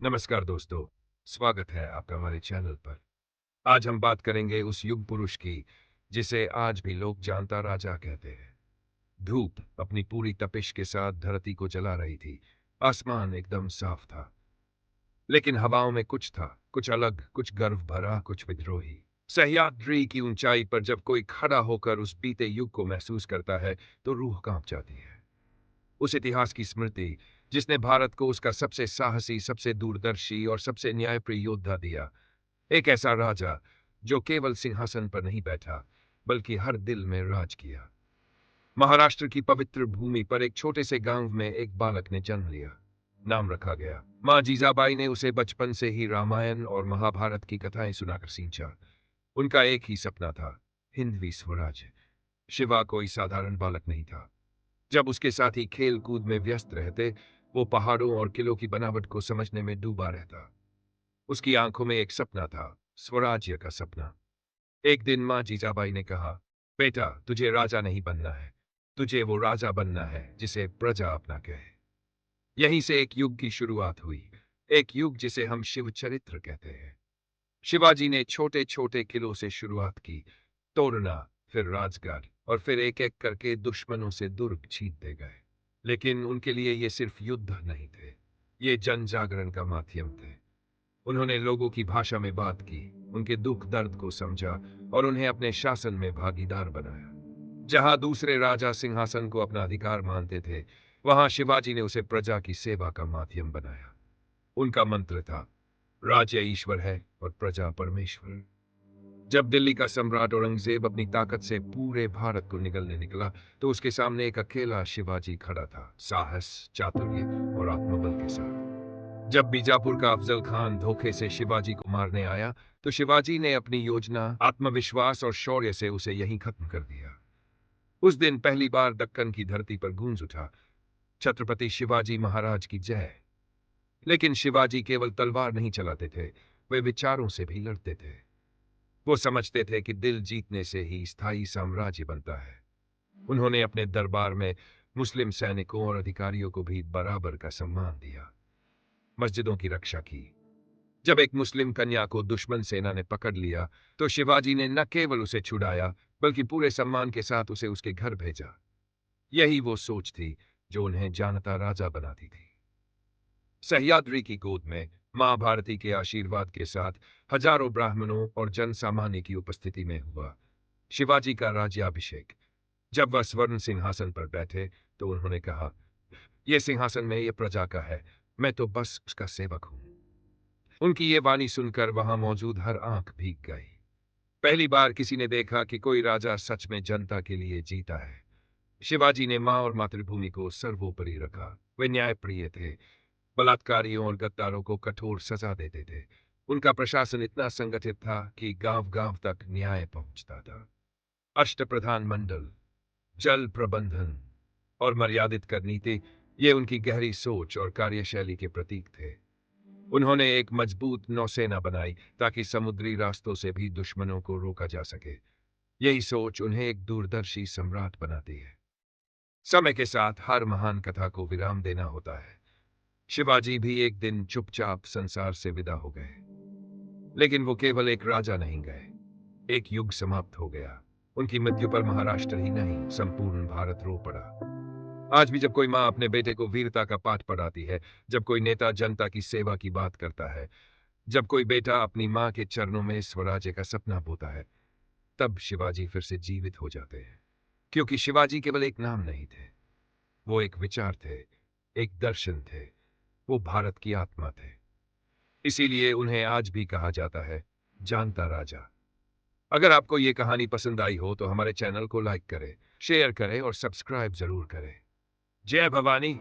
नमस्कार दोस्तों, स्वागत है आपका हमारे चैनल पर। आज हम बात करेंगे उस युग पुरुष की जिसे आज भी लोग जानता राजा कहते हैं। धूप अपनी पूरी तपिश के साथ धरती को जला रही थी। आसमान एकदम साफ था, लेकिन हवाओं में कुछ था, कुछ अलग, कुछ गर्व भरा, कुछ विद्रोही। सह्याद्री की ऊंचाई पर जब कोई खड़ा होकर उस बीते युग को महसूस करता है, तो रूह कांप जाती है। उस इतिहास की स्मृति जिसने भारत को उसका सबसे साहसी, सबसे दूरदर्शी और सबसे न्यायप्रिय योद्धा दिया। एक ऐसा राजा जो केवल सिंहासन पर नहीं बैठा, बल्कि हर दिल में राज किया। महाराष्ट्र की पवित्र भूमि पर एक छोटे से गांव में एक बालक ने जन्म लिया। नाम रखा गया। माँ जीजाबाई ने उसे बचपन से ही रामायण और महाभारत की कथाएं सुनाकर सींचा। उनका एक ही सपना था, हिंदवी स्वराज्य। शिवा कोई साधारण बालक नहीं था। जब उसके साथी खेल कूद में व्यस्त रहते, वो पहाड़ों और किलों की बनावट को समझने में डूबा रहता। उसकी आंखों में एक सपना था, स्वराज्य का सपना। एक दिन माँ जीजाबाई ने कहा, बेटा, तुझे राजा नहीं बनना है, तुझे वो राजा बनना है जिसे प्रजा अपना कहे। यहीं से एक युग की शुरुआत हुई। एक युग जिसे हम शिव चरित्र कहते हैं। शिवाजी ने छोटे छोटे किलों से शुरुआत की। तोड़ना, फिर राजगढ़, और फिर एक एक करके दुश्मनों से दुर्ग जीतते गए। लेकिन उनके लिए ये सिर्फ युद्ध नहीं थे, ये जन जागरण का माध्यम थे। उन्होंने लोगों की भाषा में बात की, उनके दुख दर्द को समझा और उन्हें अपने शासन में भागीदार बनाया। जहां दूसरे राजा सिंहासन को अपना अधिकार मानते थे, वहां शिवाजी ने उसे प्रजा की सेवा का माध्यम बनाया। उनका मंत्र था, राज्य ईश्वर है और प्रजा परमेश्वर। जब दिल्ली का सम्राट औरंगजेब अपनी ताकत से पूरे भारत को निगलने निकला, तो उसके सामने एक अकेला शिवाजी खड़ा था, साहस, चातुर्य और आत्मबल के साथ। जब बीजापुर का अफजल खान धोखे से शिवाजी को मारने आया, तो शिवाजी ने अपनी योजना, आत्मविश्वास और शौर्य से उसे यहीं खत्म कर दिया। उस दिन पहली बार दक्कन की धरती पर गूंज उठा, छत्रपति शिवाजी महाराज की जय। लेकिन शिवाजी केवल तलवार नहीं चलाते थे, वे विचारों से भी लड़ते थे। वो समझते थे कि दिल जीतने से ही स्थायी साम्राज्य बनता है। उन्होंने अपने दरबार में मुस्लिम सैनिकों और अधिकारियों को भी बराबर का सम्मान दिया। मस्जिदों की रक्षा की। जब एक मुस्लिम कन्या को दुश्मन सेना ने पकड़ लिया, तो शिवाजी ने न केवल उसे छुड़ाया, बल्कि पूरे सम्मान के साथ उसे उसके घर भेजा। यही वो सोच थी जो उन्हें जानता राजा बनाती थी। सह्याद्री की गोद में मां भारती के आशीर्वाद के साथ हजारों ब्राह्मणों और जन सामान्य की उपस्थिति में हुआ शिवाजी का राज्याभिषेक। जब वह स्वर्ण सिंहासन पर बैठे, तो उन्होंने कहा, यह सिंहासन में ये प्रजा का है, मैं तो बस उसका सेवक हूं। उनकी ये वाणी सुनकर वहां मौजूद हर आंख भीग गई। पहली बार किसी ने देखा कि कोई राजा सच में जनता के लिए जीता है। शिवाजी ने मां और मातृभूमि को सर्वोपरि रखा। वे न्यायप्रिय थे, बलात्कारियों और गद्दारों को कठोर सजा देते थे। उनका प्रशासन इतना संगठित था कि गांव गांव तक न्याय पहुंचता था। अष्टप्रधान मंडल, जल प्रबंधन और मर्यादित कर नीति, ये उनकी गहरी सोच और कार्यशैली के प्रतीक थे। उन्होंने एक मजबूत नौसेना बनाई ताकि समुद्री रास्तों से भी दुश्मनों को रोका जा सके। यही सोच उन्हें एक दूरदर्शी सम्राट बनाती है। समय के साथ हर महान कथा को विराम देना होता है। शिवाजी भी एक दिन चुपचाप संसार से विदा हो गए। लेकिन वो केवल एक राजा नहीं गए, एक युग समाप्त हो गया। उनकी मृत्यु पर महाराष्ट्र ही नहीं, संपूर्ण भारत रो पड़ा। आज भी जब कोई माँ अपने बेटे को वीरता का पाठ पढ़ाती है, जब कोई नेता जनता की सेवा की बात करता है, जब कोई बेटा अपनी माँ के चरणों में स्वराज्य का सपना बोता है, तब शिवाजी फिर से जीवित हो जाते हैं। क्योंकि शिवाजी केवल एक नाम नहीं थे, वो एक विचार थे, एक दर्शन थे, वो भारत की आत्मा थे। इसीलिए उन्हें आज भी कहा जाता है, जानता राजा। अगर आपको ये कहानी पसंद आई हो, तो हमारे चैनल को लाइक करें, शेयर करें और सब्सक्राइब जरूर करें। जय भवानी।